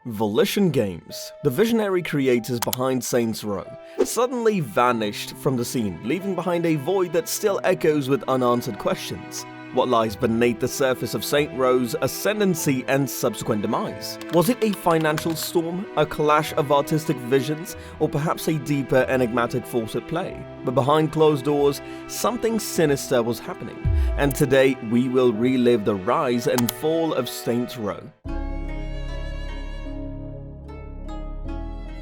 Volition Games, the visionary creators behind Saints Row, suddenly vanished from the scene, leaving behind a void that still echoes with unanswered questions. What lies beneath the surface of Saints Row's ascendancy and subsequent demise? Was it a financial storm, a clash of artistic visions, or perhaps a deeper enigmatic force at play? But behind closed doors, something sinister was happening, and today we will relive the rise and fall of Saints Row.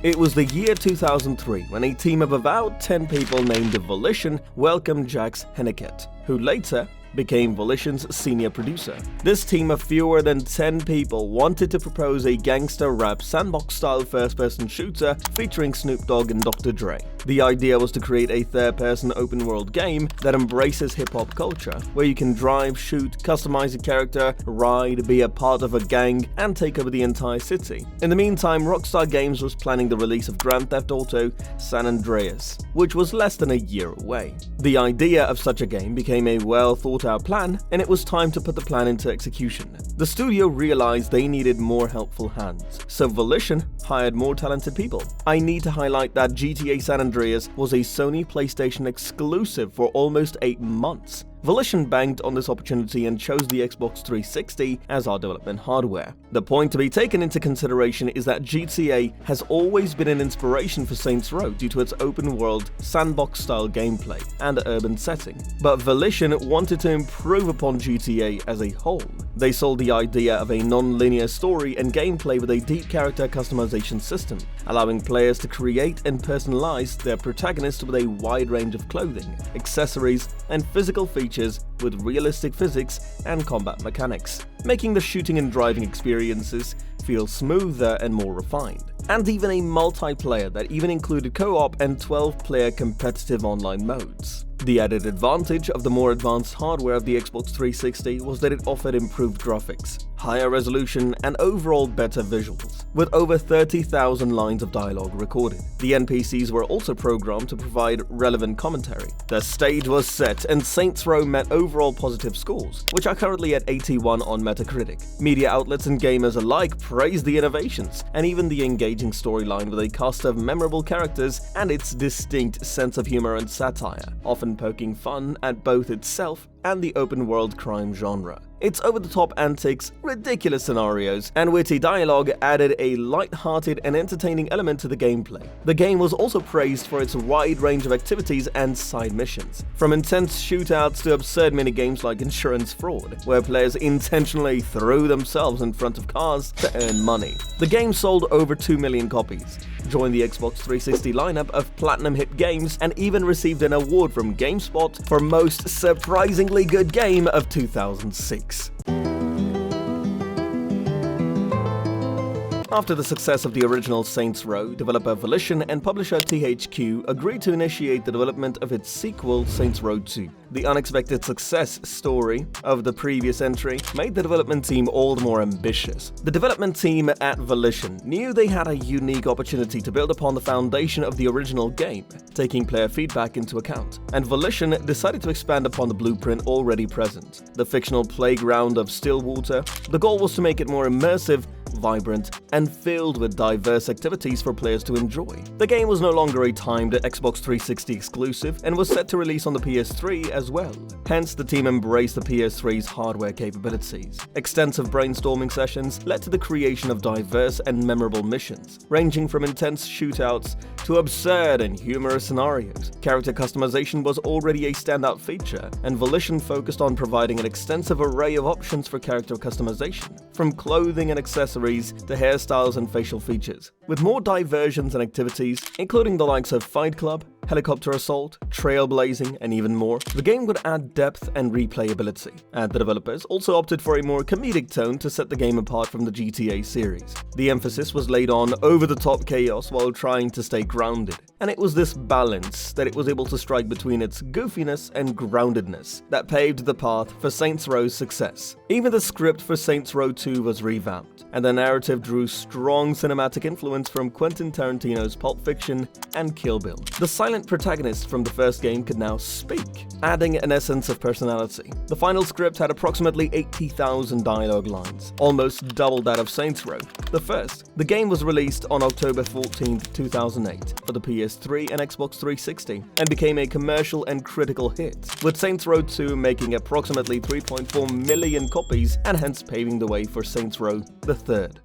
It was the year 2003 when a team of about 10 people named Volition welcomed Jax Henniket, who later became Volition's senior producer. This team of fewer than 10 people wanted to propose a gangster rap sandbox-style first-person shooter featuring Snoop Dogg and Dr. Dre. The idea was to create a third-person open-world game that embraces hip-hop culture, where you can drive, shoot, customize a character, ride, be a part of a gang, and take over the entire city. In the meantime, Rockstar Games was planning the release of Grand Theft Auto San Andreas, which was less than a year away. The idea of such a game became a well-thought-out plan, and it was time to put the plan into execution. The studio realized they needed more helpful hands, so Volition hired more talented people. I need to highlight that GTA San Andreas was a Sony PlayStation exclusive for almost 8 months. Volition banked on this opportunity and chose the Xbox 360 as our development hardware. The point to be taken into consideration is that GTA has always been an inspiration for Saints Row due to its open-world, sandbox-style gameplay and urban setting. But Volition wanted to improve upon GTA as a whole. They sold the idea of a non-linear story and gameplay with a deep character customization system, allowing players to create and personalize their protagonist with a wide range of clothing, accessories, and physical features with realistic physics and combat mechanics, making the shooting and driving experiences feel smoother and more refined. And even a multiplayer that even included co-op and 12-player competitive online modes. The added advantage of the more advanced hardware of the Xbox 360 was that it offered improved graphics, higher resolution, and overall better visuals, with over 30,000 lines of dialogue recorded. The NPCs were also programmed to provide relevant commentary. The stage was set, and Saints Row met overall positive scores, which are currently at 81 on Metacritic. Media outlets and gamers alike praised the innovations, and even the engaging storyline with a cast of memorable characters and its distinct sense of humor and satire, often poking fun at both itself and the open-world crime genre. Its over-the-top antics, ridiculous scenarios, and witty dialogue added a light-hearted and entertaining element to the gameplay. The game was also praised for its wide range of activities and side missions, from intense shootouts to absurd minigames like insurance fraud, where players intentionally threw themselves in front of cars to earn money. The game sold over 2 million copies, joined the Xbox 360 lineup of platinum hit games, and even received an award from GameSpot for most surprisingly good game of 2006. After the success of the original Saints Row, developer Volition and publisher THQ agreed to initiate the development of its sequel, Saints Row 2. The unexpected success story of the previous entry made the development team all the more ambitious. The development team at Volition knew they had a unique opportunity to build upon the foundation of the original game, taking player feedback into account, and Volition decided to expand upon the blueprint already present, the fictional playground of Stillwater. The goal was to make it more immersive, vibrant, and filled with diverse activities for players to enjoy. The game was no longer a timed Xbox 360 exclusive and was set to release on the PS3 as well. Hence, the team embraced the PS3's hardware capabilities. Extensive brainstorming sessions led to the creation of diverse and memorable missions, ranging from intense shootouts to absurd and humorous scenarios. Character customization was already a standout feature, and Volition focused on providing an extensive array of options for character customization, from clothing and accessories to hairstyles and facial features, with more diversions and activities, including the likes of Fight Club, Helicopter Assault, Trailblazing, and even more. The game would add depth and replayability, and the developers also opted for a more comedic tone to set the game apart from the GTA series. The emphasis was laid on over-the-top chaos while trying to stay grounded, and it was this balance that it was able to strike between its goofiness and groundedness that paved the path for Saints Row's success. Even the script for Saints Row 2 was revamped, and the narrative drew strong cinematic influence from Quentin Tarantino's Pulp Fiction and Kill Bill. The silent protagonist from the first game could now speak, adding an essence of personality. The final script had approximately 80,000 dialogue lines, almost double that of Saints Row the first. The game was released on October 14, 2008 for the PS3 and Xbox 360 and became a commercial and critical hit, with Saints Row 2 making approximately 3.4 million copies and hence paving the way for Saints Row the third.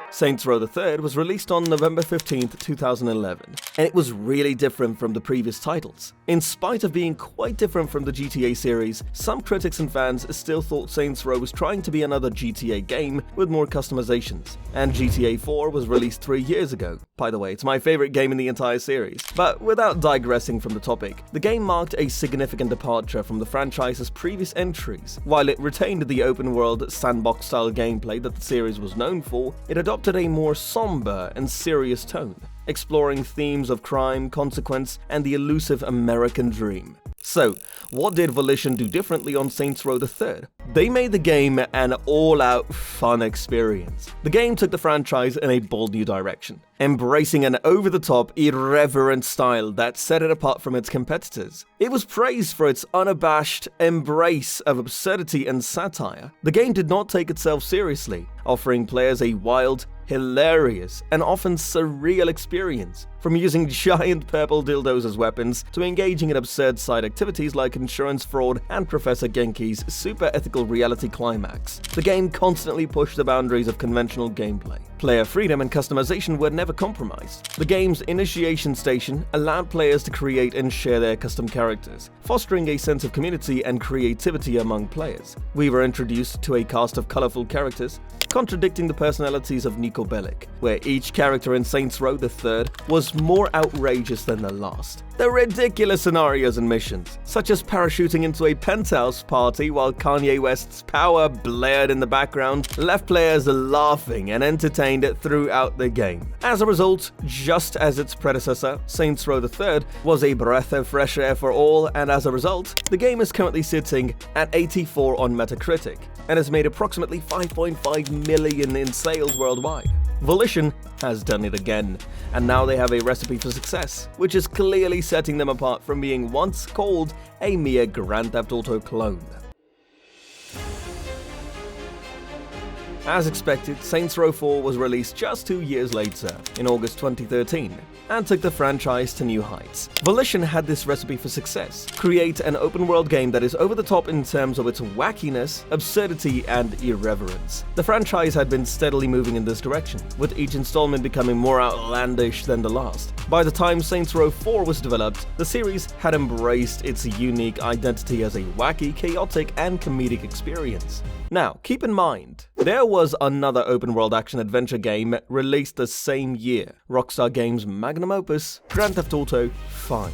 Saints Row the Third was released on November 15, 2011, and it was really different from the previous titles. In spite of being quite different from the GTA series, some critics and fans still thought Saints Row was trying to be another GTA game with more customizations, and GTA 4 was released 3 years ago. By the way, it's my favorite game in the entire series. But without digressing from the topic, the game marked a significant departure from the franchise's previous entries. While it retained the open-world, sandbox-style gameplay that the series was known for, it adopted a more somber and serious tone, exploring themes of crime, consequence, and the elusive American dream. So, what did Volition do differently on Saints Row the Third? They made the game an all-out fun experience. The game took the franchise in a bold new direction, embracing an over-the-top, irreverent style that set it apart from its competitors. It was praised for its unabashed embrace of absurdity and satire. The game did not take itself seriously, offering players a wild, hilarious, and often surreal experience, from using giant purple dildos as weapons to engaging in absurd side activities like insurance fraud and Professor Genki's super ethical reality climax. The game constantly pushed the boundaries of conventional gameplay. Player freedom and customization were never compromised. The game's initiation station allowed players to create and share their custom characters, fostering a sense of community and creativity among players. We were introduced to a cast of colorful characters, contradicting the personalities of Niko Bellic, where each character in Saints Row the Third was more outrageous than the last. The ridiculous scenarios and missions, such as parachuting into a penthouse party while Kanye West's Power blared in the background, left players laughing and entertained throughout the game. As a result, just as its predecessor, Saints Row the Third was a breath of fresh air for all, and as a result, the game is currently sitting at 84 on Metacritic and has made approximately 5.5 million in sales worldwide. Volition has done it again, and now they have a recipe for success, which is clearly setting them apart from being once called a mere Grand Theft Auto clone. As expected, Saints Row 4 was released just 2 years later, in August 2013, and took the franchise to new heights. Volition had this recipe for success: create an open-world game that is over the top in terms of its wackiness, absurdity, and irreverence. The franchise had been steadily moving in this direction, with each installment becoming more outlandish than the last. By the time Saints Row 4 was developed, the series had embraced its unique identity as a wacky, chaotic, and comedic experience. Now, keep in mind, there was another open-world action-adventure game released the same year, Rockstar Games' magnum opus, Grand Theft Auto 5.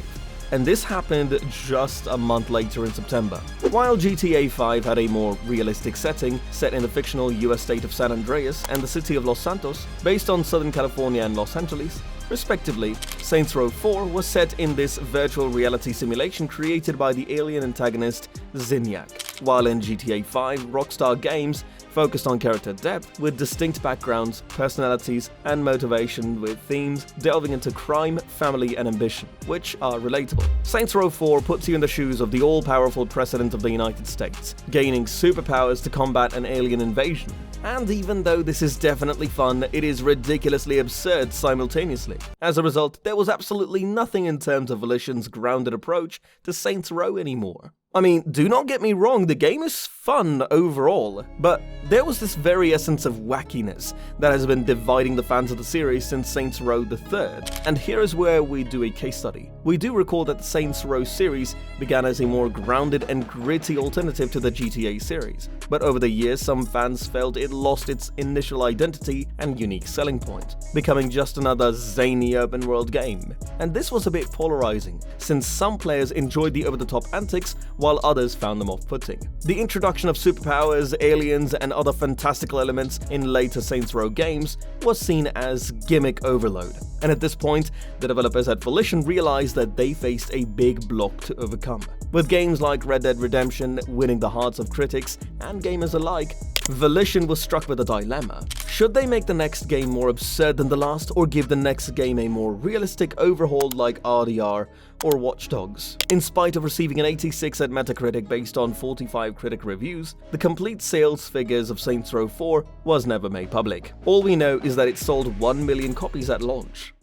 And this happened just a month later in September. While GTA 5 had a more realistic setting, set in the fictional US state of San Andreas and the city of Los Santos, based on Southern California and Los Angeles, respectively, Saints Row 4 was set in this virtual reality simulation created by the alien antagonist Zinyak, while in GTA 5, Rockstar Games focused on character depth with distinct backgrounds, personalities, and motivation, with themes delving into crime, family, and ambition, which are relatable. Saints Row 4 puts you in the shoes of the all-powerful President of the United States, gaining superpowers to combat an alien invasion. And even though this is definitely fun, it is ridiculously absurd simultaneously. As a result, there was absolutely nothing in terms of Volition's grounded approach to Saints Row anymore. I mean, do not get me wrong, the game is fun overall, but there was this very essence of wackiness that has been dividing the fans of the series since Saints Row the Third. And here is where we do a case study. We do recall that the Saints Row series began as a more grounded and gritty alternative to the GTA series, but over the years some fans felt it lost its initial identity and unique selling point, becoming just another zany open-world game. And this was a bit polarizing, since some players enjoyed the over-the-top antics while others found them off-putting. The introduction of superpowers, aliens, and other fantastical elements in later Saints Row games was seen as gimmick overload. And at this point, the developers at Volition realized that they faced a big block to overcome. With games like Red Dead Redemption winning the hearts of critics and gamers alike, Volition was struck with a dilemma. Should they make the next game more absurd than the last, or give the next game a more realistic overhaul like RDR or Watch Dogs? In spite of receiving an 86 at Metacritic based on 45 critic reviews, the complete sales figures of Saints Row 4 was never made public. All we know is that it sold 1 million copies at launch.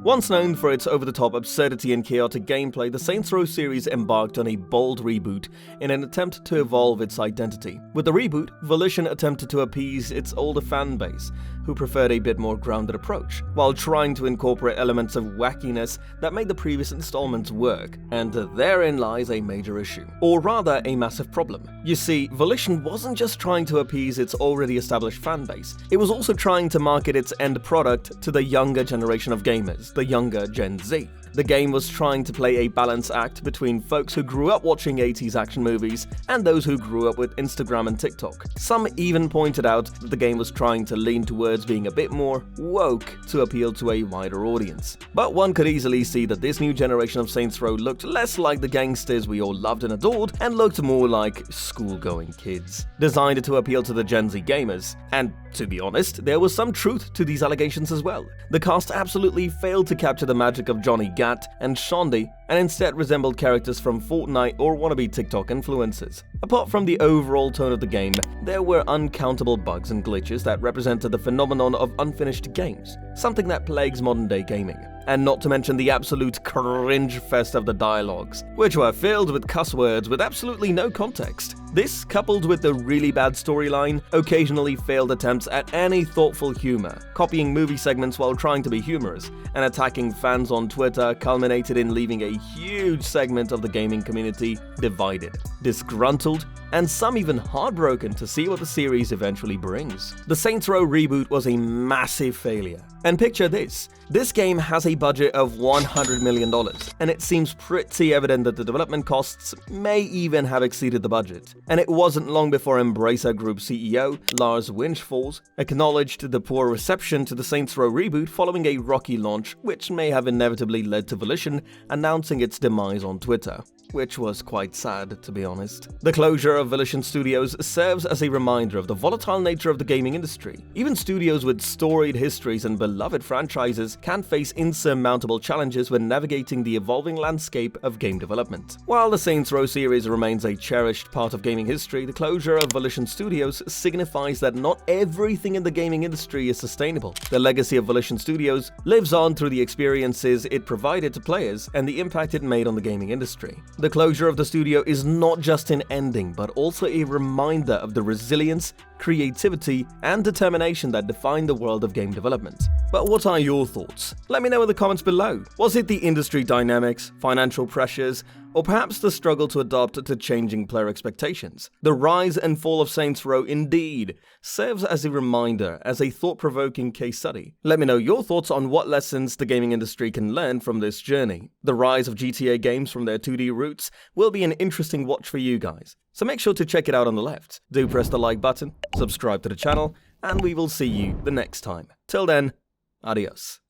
Once known for its over-the-top absurdity and chaotic gameplay, the Saints Row series embarked on a bold reboot in an attempt to evolve its identity. With the reboot, Volition attempted to appease its older fan base, who preferred a bit more grounded approach, while trying to incorporate elements of wackiness that made the previous installments work, and therein lies a major issue. Or rather, a massive problem. You see, Volition wasn't just trying to appease its already established fan base, it was also trying to market its end product to the younger generation of gamers, the younger Gen Z. The game was trying to play a balance act between folks who grew up watching 80s action movies and those who grew up with Instagram and TikTok. Some even pointed out that the game was trying to lean towards being a bit more woke to appeal to a wider audience. But one could easily see that this new generation of Saints Row looked less like the gangsters we all loved and adored, and looked more like school-going kids, designed to appeal to the Gen Z gamers. And to be honest, there was some truth to these allegations as well. The cast absolutely failed to capture the magic of Johnny Gat and Shondi, and instead resembled characters from Fortnite or wannabe TikTok influencers. Apart from the overall tone of the game, there were uncountable bugs and glitches that represented the phenomenon of unfinished games, something that plagues modern-day gaming. And not to mention the absolute cringe fest of the dialogues, which were filled with cuss words with absolutely no context. This, coupled with the really bad storyline, occasionally failed attempts at any thoughtful humor, copying movie segments while trying to be humorous, and attacking fans on Twitter, culminated in leaving a huge segment of the gaming community divided, disgruntled, and some even heartbroken to see what the series eventually brings. The Saints Row reboot was a massive failure. And picture this. This game has a budget of $100 million, and it seems pretty evident that the development costs may even have exceeded the budget. And it wasn't long before Embracer Group CEO, Lars Windfors, acknowledged the poor reception to the Saints Row reboot following a rocky launch, which may have inevitably led to Volition announcing its demise on Twitter. Which was quite sad, to be honest. The closure of Volition Studios serves as a reminder of the volatile nature of the gaming industry. Even studios with storied histories and beloved franchises can face insurmountable challenges when navigating the evolving landscape of game development. While the Saints Row series remains a cherished part of gaming history, the closure of Volition Studios signifies that not everything in the gaming industry is sustainable. The legacy of Volition Studios lives on through the experiences it provided to players and the impact it made on the gaming industry. The closure of the studio is not just an ending, but also a reminder of the resilience, creativity, and determination that define the world of game development. But what are your thoughts? Let me know in the comments below. Was it the industry dynamics, financial pressures, or perhaps the struggle to adapt to changing player expectations? The rise and fall of Saints Row indeed serves as a reminder, as a thought-provoking case study. Let me know your thoughts on what lessons the gaming industry can learn from this journey. The rise of GTA games from their 2D roots will be an interesting watch for you guys, so make sure to check it out on the left. Do press the like button, subscribe to the channel, and we will see you the next time. Till then, adios.